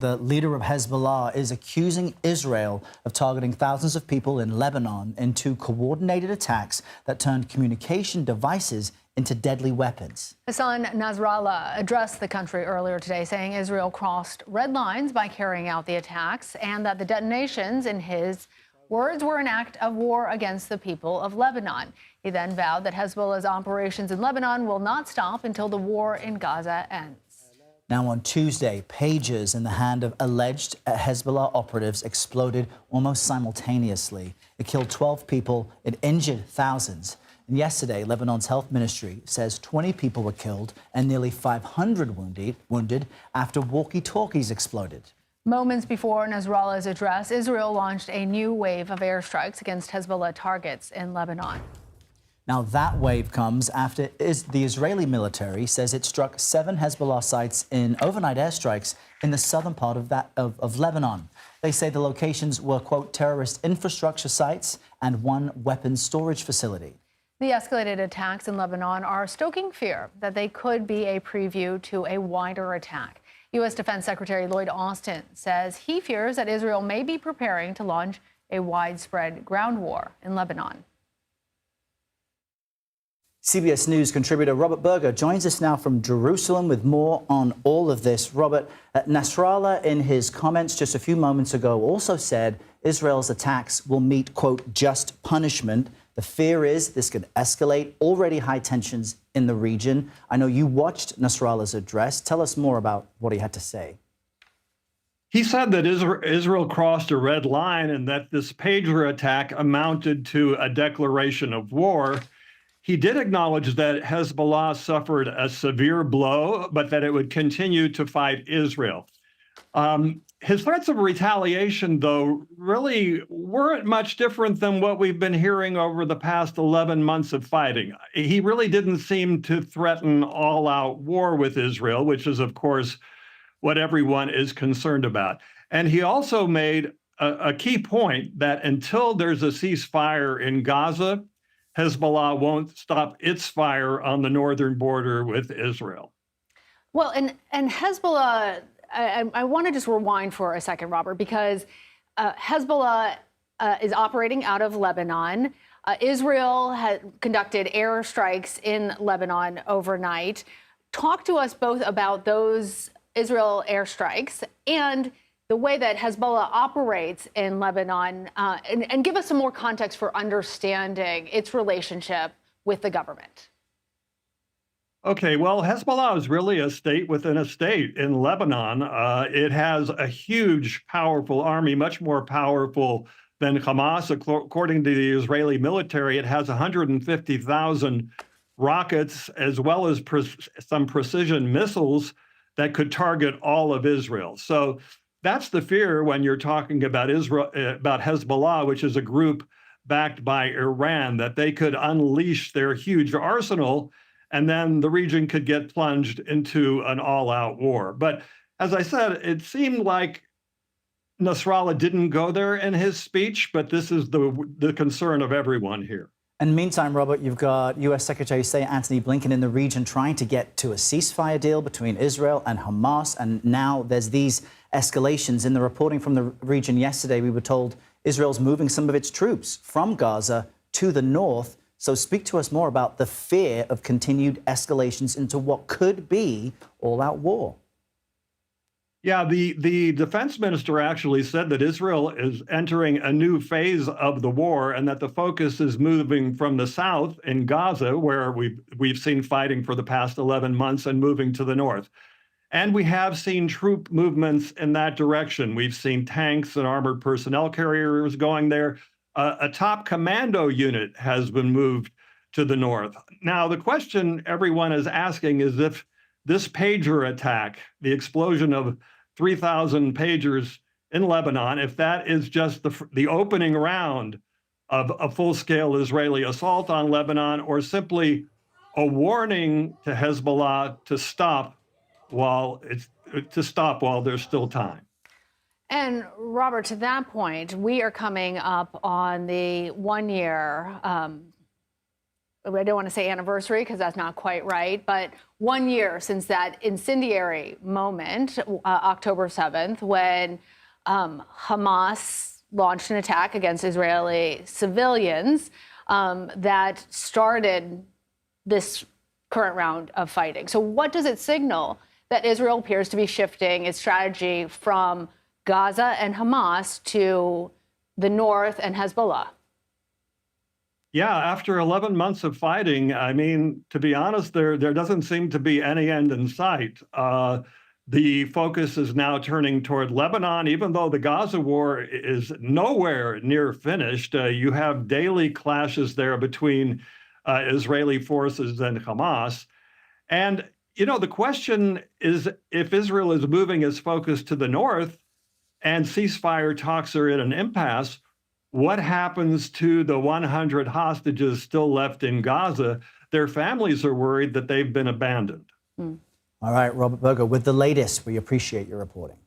The leader of Hezbollah is accusing Israel of targeting thousands of people in Lebanon in two coordinated attacks that turned communication devices into deadly weapons. Hassan Nasrallah addressed the country earlier today, saying Israel crossed red lines by carrying out the attacks and that the detonations, in his words, were an act of war against the people of Lebanon. He then vowed that Hezbollah's operations in Lebanon will not stop until the war in Gaza ends. Now, on Tuesday, pagers in the hand of alleged Hezbollah operatives exploded almost simultaneously. It killed 12 people, it injured thousands. And yesterday, Lebanon's health ministry says 20 people were killed and nearly 500 wounded after walkie-talkies exploded. Moments before Nasrallah's address, Israel launched a new wave of airstrikes against Hezbollah targets in Lebanon. Now, that wave comes after the Israeli military says it struck 7 Hezbollah sites in overnight airstrikes in the southern part of Lebanon. They say the locations were, quote, terrorist infrastructure sites and one weapons storage facility. The escalated attacks in Lebanon are stoking fear that they could be a preview to a wider attack. U.S. Defense Secretary Lloyd Austin says he fears that Israel may be preparing to launch a widespread ground war in Lebanon. CBS News contributor Robert Berger joins us now from Jerusalem with more on all of this. Robert, Nasrallah, in his comments just a few moments ago, also said Israel's attacks will meet, quote, just punishment. The fear is this could escalate already high tensions in the region. I know you watched Nasrallah's address. Tell us more about what he had to say. He said that Israel crossed a red line and that this pager attack amounted to a declaration of war. He did acknowledge that Hezbollah suffered a severe blow, but that it would continue to fight Israel. His threats of retaliation, though, really weren't much different than what we've been hearing over the past 11 months of fighting. He really didn't seem to threaten all-out war with Israel, which is, of course, what everyone is concerned about. And he also made a key point that until there's a ceasefire in Gaza, Hezbollah won't stop its fire on the northern border with Israel. Well, and Hezbollah, I want to just rewind for a second, Robert, because Hezbollah is operating out of Lebanon. Israel had conducted airstrikes in Lebanon overnight. Talk to us both about those Israel airstrikes and the way that Hezbollah operates in Lebanon, and give us some more context for understanding its relationship with the government. Okay, well, Hezbollah is really a state within a state in Lebanon. It has a huge, powerful army, much more powerful than Hamas. According to the Israeli military, it has 150,000 rockets, as well as some precision missiles that could target all of Israel. So that's the fear when you're talking about Israel, about Hezbollah, which is a group backed by Iran, that they could unleash their huge arsenal and then the region could get plunged into an all-out war. But as I said, it seemed like Nasrallah didn't go there in his speech, but this is the concern of everyone here. And meantime, Robert, you've got U.S. Secretary of State Antony Blinken in the region trying to get to a ceasefire deal between Israel and Hamas. And now there's these escalations. In the reporting from the region yesterday, we were told Israel's moving some of its troops from Gaza to the north. So speak to us more about the fear of continued escalations into what could be all-out war. Yeah, the defense minister actually said that Israel is entering a new phase of the war and that the focus is moving from the south in Gaza, where we've seen fighting for the past 11 months, and moving to the north. And we have seen troop movements in that direction. We've seen tanks and armored personnel carriers going there. A top commando unit has been moved to the north. Now, the question everyone is asking is if this pager attack, the explosion of 3,000 pagers in Lebanon, if that is just the opening round of a full-scale Israeli assault on Lebanon, or simply a warning to Hezbollah to stop while there's still time. And Robert, to that point, we are coming up on the 1-year I don't want to say anniversary because that's not quite right, but 1 year since that incendiary moment, October 7th, when Hamas launched an attack against Israeli civilians that started this current round of fighting. So what does it signal that Israel appears to be shifting its strategy from Gaza and Hamas to the north and Hezbollah? Yeah, after 11 months of fighting, I mean, to be honest, there doesn't seem to be any end in sight. The focus is now turning toward Lebanon, even though the Gaza war is nowhere near finished. You have daily clashes there between Israeli forces and Hamas. And, you know, the question is, if Israel is moving its focus to the north and ceasefire talks are in an impasse, what happens to the 100 hostages still left in Gaza? Their families are worried that they've been abandoned. All right, Robert Berger, with the latest, we appreciate your reporting.